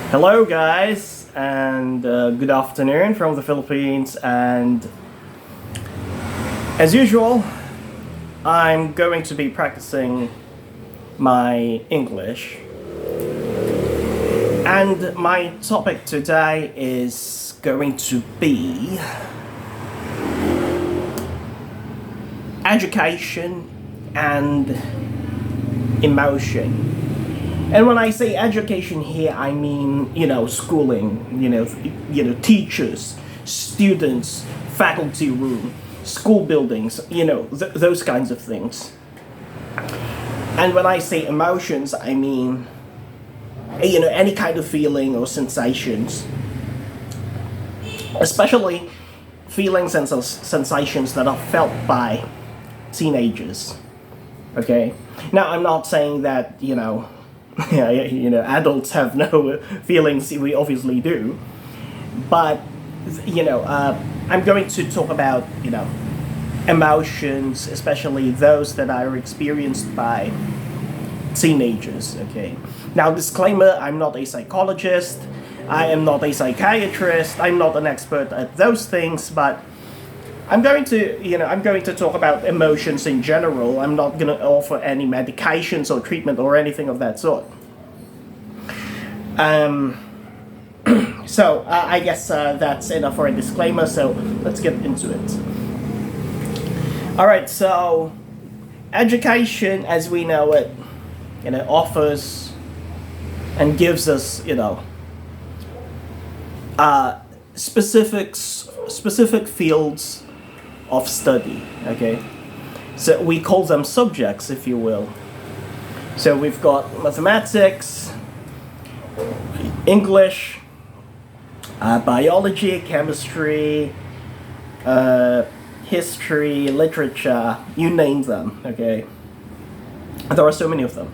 Hello, guys, and good afternoon from the Philippines. And as usual, I'm going to be practicing my English. And my topic today is going to be education and emotion. And when I say education here, I mean, schooling, teachers, students, faculty room, school buildings, those kinds of things. And when I say emotions, I mean, any kind of feeling or sensations, especially feelings and sensations that are felt by teenagers. Okay? Now, I'm not saying that, adults have no feelings. We obviously do, but I'm going to talk about emotions, especially those that are experienced by teenagers. Okay. Now, disclaimer: I'm not a psychologist. I am not a psychiatrist. I'm not an expert at those things, but I'm going to talk about emotions in general. I'm not going to offer any medications or treatment or anything of that sort. So I guess that's enough for a disclaimer. So let's get into it. All right. So education, as we know it, offers and gives us, specific fields of study. Okay, so we call them subjects, if you will. So we've got mathematics, English, biology, chemistry, history, literature, you name them. Okay, there are so many of them.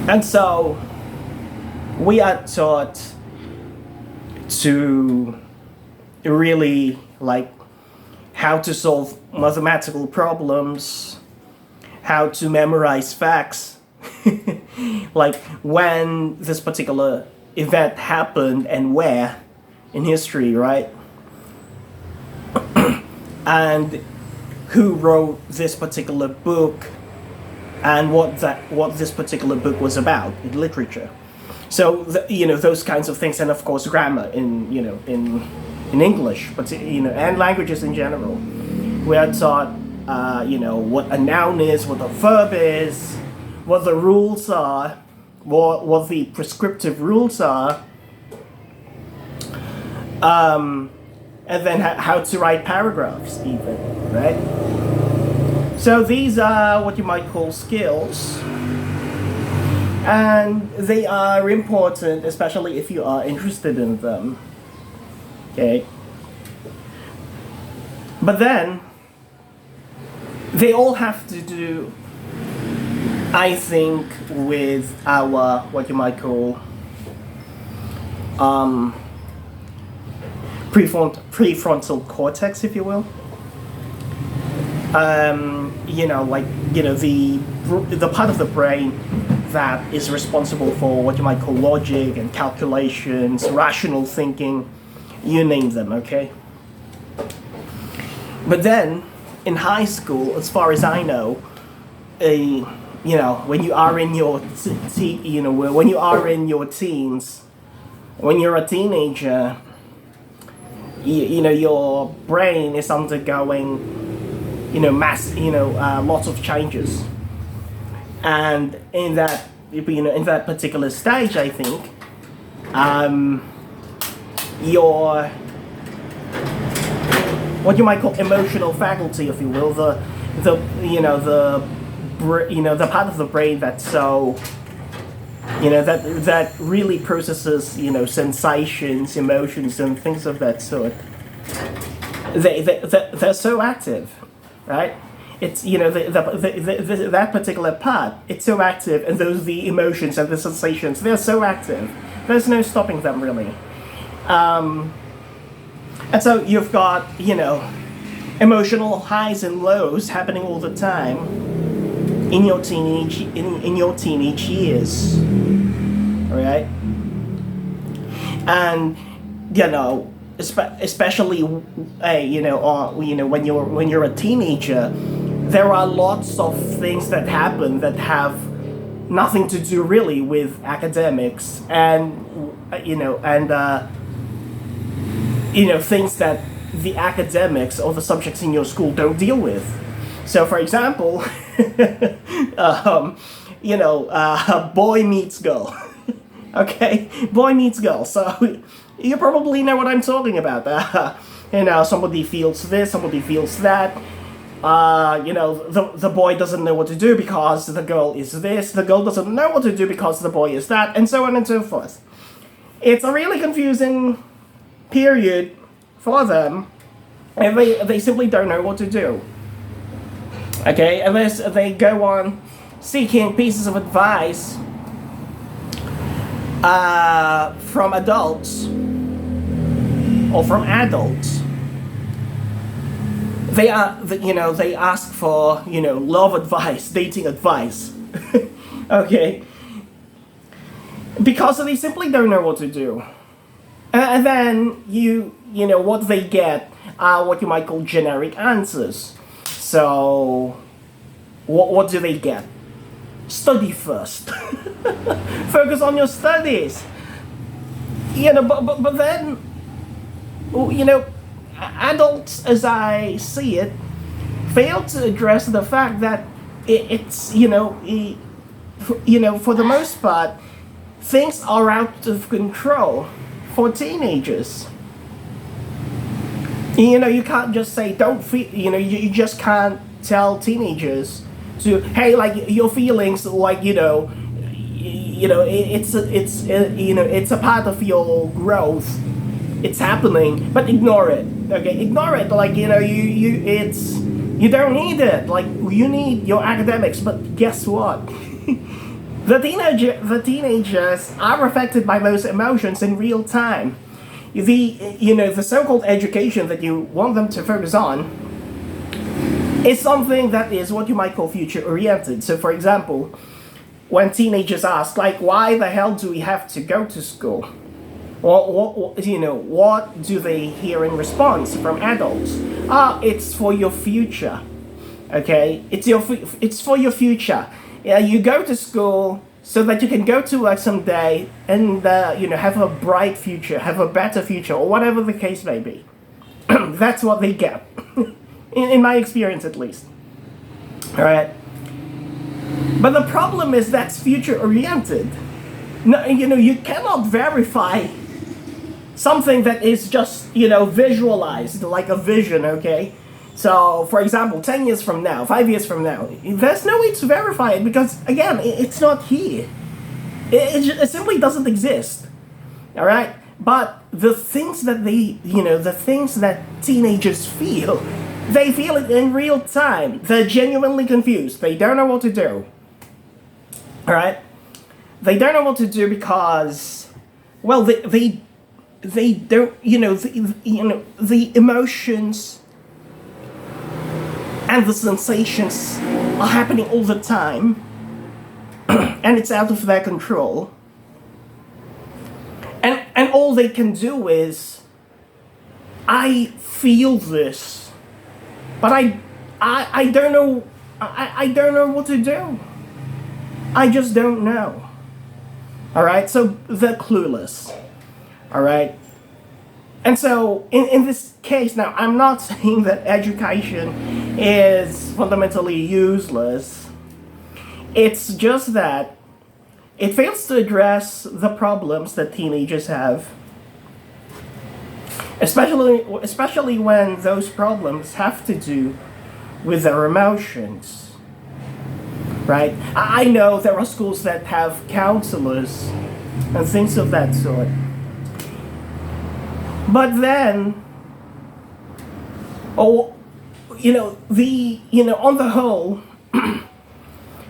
And so we are taught to really like how to solve mathematical problems, how to memorize facts, like when this particular event happened and where in history, right? And who wrote this particular book and what this particular book was about in literature. So those kinds of things, and of course grammar in English, but and languages in general. We are taught what a noun is, what a verb is, what the rules are, what the prescriptive rules are, and then how to write paragraphs even, right? So these are what you might call skills. And they are important, especially if you are interested in them. Okay? But then, they all have to do, I think, with our, what you might call, prefrontal cortex, if you will. The part of the brain that is responsible for what you might call logic and calculations, rational thinking, you name them, okay? But then, in high school, as far as I know, when you are in your when you are in your teens, when you're a teenager, your brain is undergoing, lots of changes. And in that particular stage, I think, your what you might call emotional faculty, if you will, the part of the brain that's so, that really processes, sensations, emotions, and things of that sort. They're so active, right? It's that particular part. It's so active, and the emotions and the sensations. They're so active. There's no stopping them really. And so you've got emotional highs and lows happening all the time in your teenage years. right? And especially when you're a teenager, there are lots of things that happen that have nothing to do really with academics, and things that the academics or the subjects in your school don't deal with. So, for example, boy meets girl. Okay, boy meets girl. So you probably know what I'm talking about. Somebody feels this, somebody feels that. The boy doesn't know what to do because the girl is this. The girl doesn't know what to do because the boy is that, and so on and so forth. It's a really confusing period for them, and they simply don't know what to do. Okay, unless they go on seeking pieces of advice from adults or from adults. They ask for love advice, dating advice. Okay, because they simply don't know what to do, and then what they get are what you might call generic answers. So, what do they get? Study first. Focus on your studies. But then, adults, as I see it, fail to address the fact that it's for the most part, things are out of control for teenagers. You can't just say don't feel. You just can't tell teenagers to, hey, like, your feelings, like, it's a part of your growth. It's happening, but ignore it. Okay, ignore it. Like, you don't need it. Like, you need your academics, but guess what? The teenagers are affected by those emotions in real time. The so-called education that you want them to focus on is something that is what you might call future-oriented. So, for example, when teenagers ask, like, why the hell do we have to go to school? What do they hear in response from adults? It's for your future. Okay, it's for your future. Yeah, you go to school so that you can go to work someday and have a bright future, have a better future, or whatever the case may be. That's what they get, in my experience at least. All right. But the problem is that's future oriented. No, you cannot verify something that is just visualized like a vision. Okay. So, for example, 10 years from now, 5 years from now, there's no way to verify it because, again, it's not here. It simply doesn't exist. All right? But the things that the things that teenagers feel, they feel it in real time. They're genuinely confused. They don't know what to do. All right? They don't know what to do because, well, they don't, the emotions and the sensations are happening all the time, and it's out of their control. And all they can do is, I feel this, but I don't know, I don't know what to do. I just don't know. All right, so they're clueless. All right. And so, in this case, now, I'm not saying that education is fundamentally useless. It's just that it fails to address the problems that teenagers have. Especially when those problems have to do with their emotions. Right? I know there are schools that have counselors and things of that sort. But then, on the whole,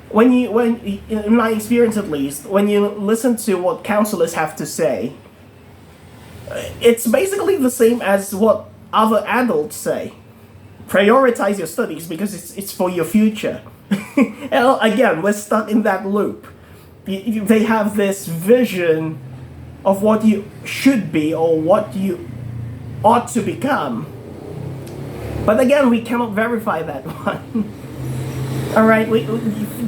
when in my experience at least, when you listen to what counselors have to say, it's basically the same as what other adults say. Prioritize your studies because it's for your future. And again, we're stuck in that loop. they have this vision of what you should be or what you ought to become. But again, we cannot verify that one. All right,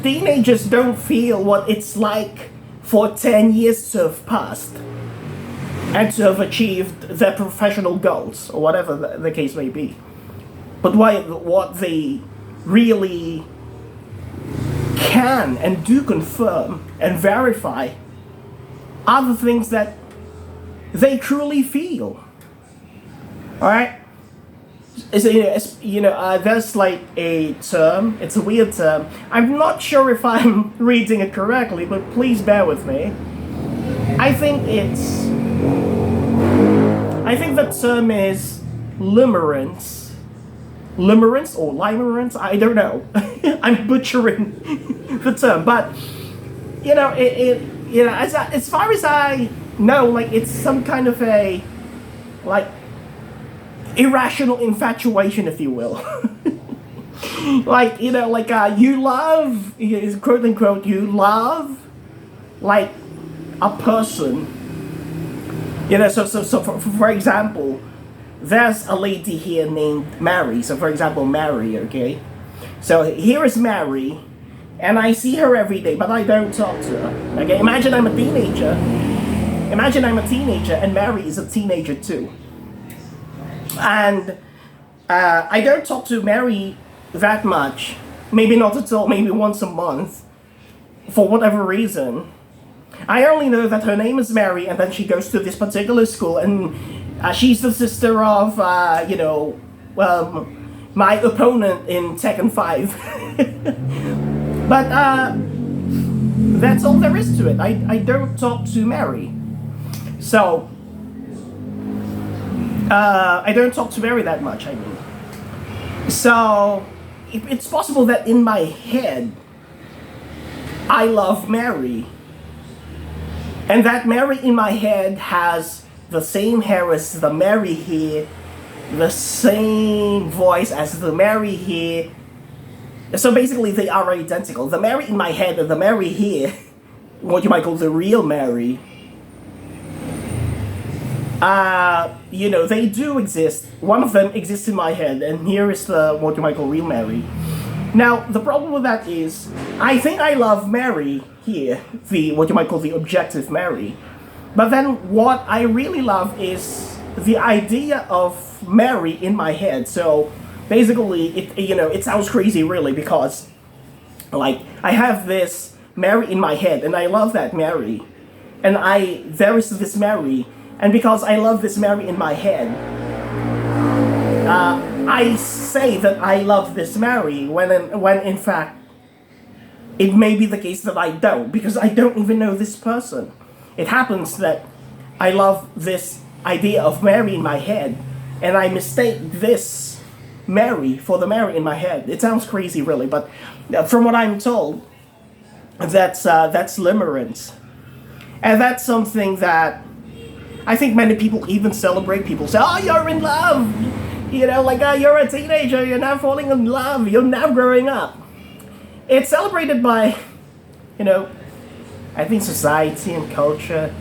teenagers don't feel what it's like for 10 years to have passed and to have achieved their professional goals or whatever the case may be. But what they really can and do confirm and verify are the things that they truly feel. All right. There's like a term. It's a weird term. I'm not sure if I'm reading it correctly, but please bear with me. I think the term is limerence. Limerence or limerence? I don't know. I'm butchering the term, but as far as I know, like it's some kind of a like irrational infatuation, if you will. You love, quote unquote, you love like a person. So for example, there's a lady here named Mary. So for example, Mary, okay? So here is Mary, and I see her every day, but I don't talk to her. Okay, imagine I'm a teenager. Imagine I'm a teenager, and Mary is a teenager too. And I don't talk to Mary that much. Maybe not at all, maybe once a month. For whatever reason. I only know that her name is Mary, and then she goes to this particular school, and she's the sister of, my opponent in Tekken 5. But that's all there is to it. I don't talk to Mary. So, I don't talk to Mary that much, I mean. So, it's possible that in my head, I love Mary. And that Mary in my head has the same hair as the Mary here, the same voice as the Mary here. So basically they are identical. The Mary in my head and the Mary here, what you might call the real Mary, they do exist. One of them exists in my head, and here is the what you might call real Mary. Now, the problem with that is, I think I love Mary here, the what you might call the objective Mary. But then what I really love is the idea of Mary in my head. So basically, it sounds crazy really, because like I have this Mary in my head, and I love that Mary, and there is this Mary, and because I love this Mary in my head, I say that I love this Mary when in fact it may be the case that I don't, because I don't even know this person. It happens that I love this idea of Mary in my head, and I mistake this Mary for the Mary in my head. It sounds crazy really, but from what I'm told, that's limerence. And that's something that I think many people even celebrate. People say, oh, you're in love! You're a teenager, you're now falling in love, you're now growing up. It's celebrated by, I think society and culture.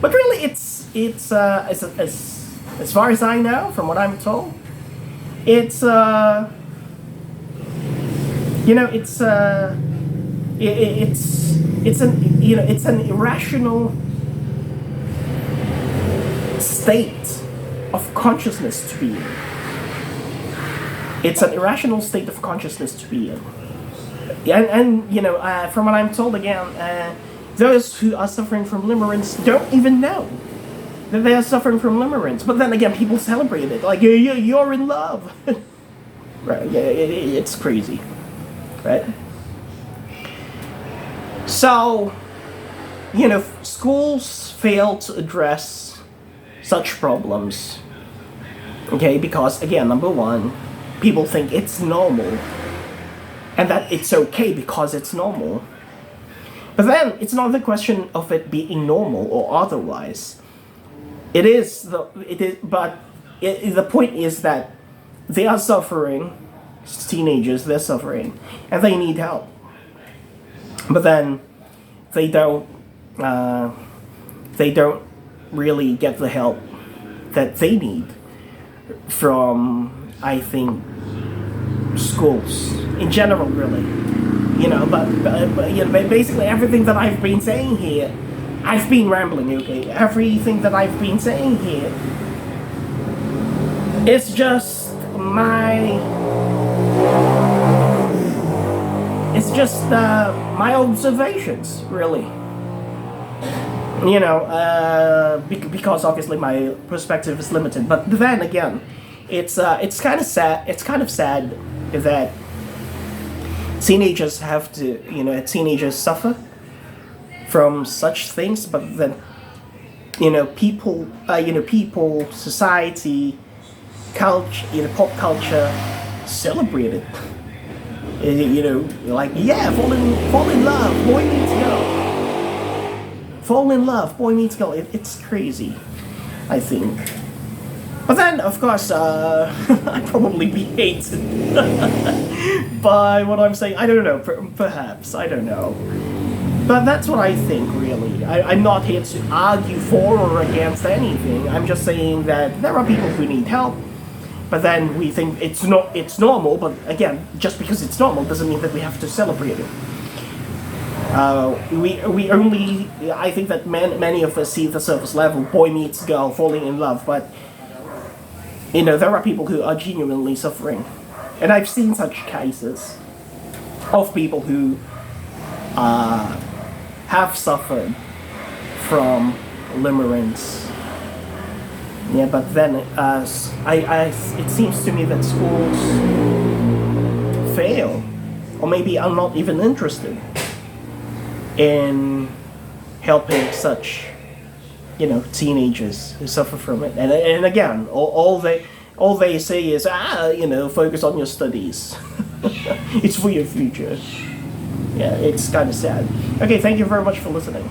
But really, it's as far as I know, from what I'm told, it's an irrational state of consciousness to be in. It's an irrational state of consciousness to be in. And from what I'm told again, those who are suffering from limerence don't even know that they are suffering from limerence. But then again, people celebrate it, like, you're in love. Right, yeah, it's crazy, right? So, schools fail to address such problems, okay, because again, number one, people think it's normal, and that it's okay because it's normal. But then, it's not the question of it being normal or otherwise. The point is that they are suffering, teenagers, they're suffering, and they need help. But then, they don't uh, they don't really get the help that they need from, I think, schools in general, really. But basically everything that I've been saying here, I've been rambling, okay? Everything that I've been saying here, it's just my observations, really. Because obviously my perspective is limited. But then again, it's kind of sad. It's kind of sad that teenagers suffer from such things. But then, people, society, culture, pop culture celebrate it. Like, yeah, fall in love, boy meets girl. Fall in love, boy meets girl. It's crazy, I think. But then, of course, I'd probably be hated by what I'm saying. I don't know, perhaps, I don't know. But that's what I think, really. I'm not here to argue for or against anything. I'm just saying that there are people who need help, but then we think it's normal. But again, just because it's normal doesn't mean that we have to celebrate it. I think that many of us see the surface level, boy meets girl, falling in love, but there are people who are genuinely suffering. And I've seen such cases of people who have suffered from limerence. Yeah, but then it seems to me that schools fail, or maybe are not even interested in helping such, teenagers who suffer from it. And again, all they say is, focus on your studies. It's for your future. Yeah, it's kind of sad. Okay, thank you very much for listening.